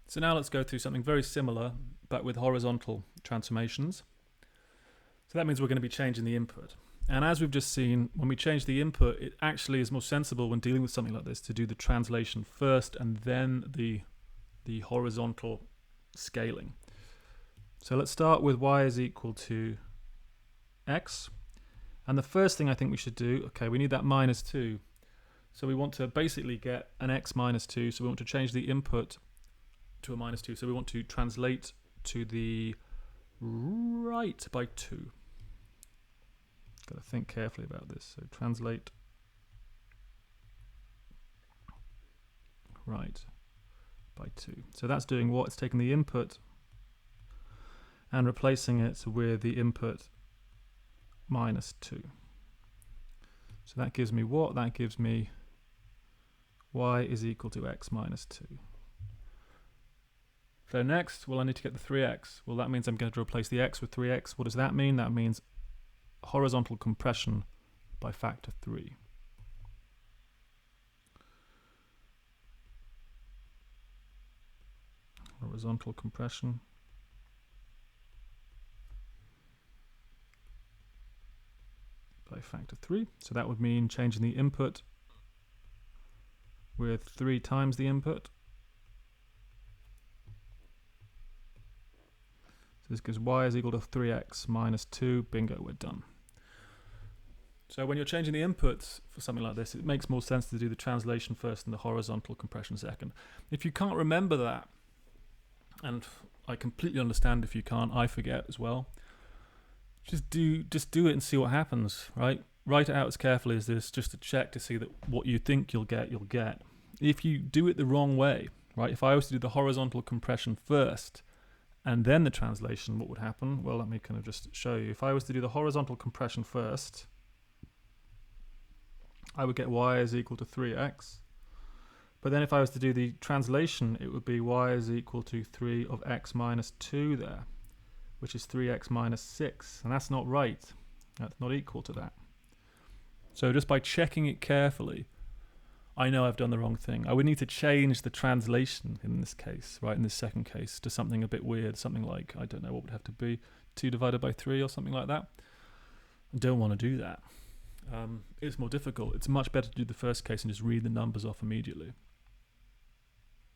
So now let's go through something very similar, but with horizontal transformations. So that means we're going to be changing the input. And as we've just seen, when we change the input, it actually is more sensible when dealing with something like this to do the translation first and then the horizontal scaling. So let's start with y is equal to x. And the first thing I think we should do, okay, we need that minus 2. So we want to basically get an x minus 2. So we want to change the input to a minus 2. So we want to translate to the right by 2. Got to think carefully about this. So translate right by 2. So that's doing what? It's taking the input and replacing it with the input minus 2. So that gives me what? That gives me y is equal to x minus 2. So next, well, I need to get the 3x. Well, that means I'm going to replace the x with 3x. What does that mean? That means horizontal compression by factor 3. Horizontal compression by factor 3. So that would mean changing the input with 3 times the input. So this gives y is equal to 3x minus 2. Bingo, we're done. So when you're changing the inputs for something like this, it makes more sense to do the translation first and the horizontal compression second. If you can't remember that, and I completely understand if you can't, I forget as well, just do it and see what happens, right? Write it out as carefully as this, just to check to see that what you think you'll get. If you do it the wrong way, right? If I was to do the horizontal compression first and then the translation, what would happen? Well, let me kind of just show you. If I was to do the horizontal compression first, I would get y is equal to 3x. But then if I was to do the translation, it would be y is equal to 3 of x minus 2 there, which is 3x minus 6. And that's not right. That's not equal to that. So just by checking it carefully, I know I've done the wrong thing. I would need to change the translation in this case, right, in this second case, to something a bit weird, something like, I don't know, what would it have to be, 2 divided by 3 or something like that. I don't want to do that. It's more difficult. It's much better to do the first case and just read the numbers off immediately.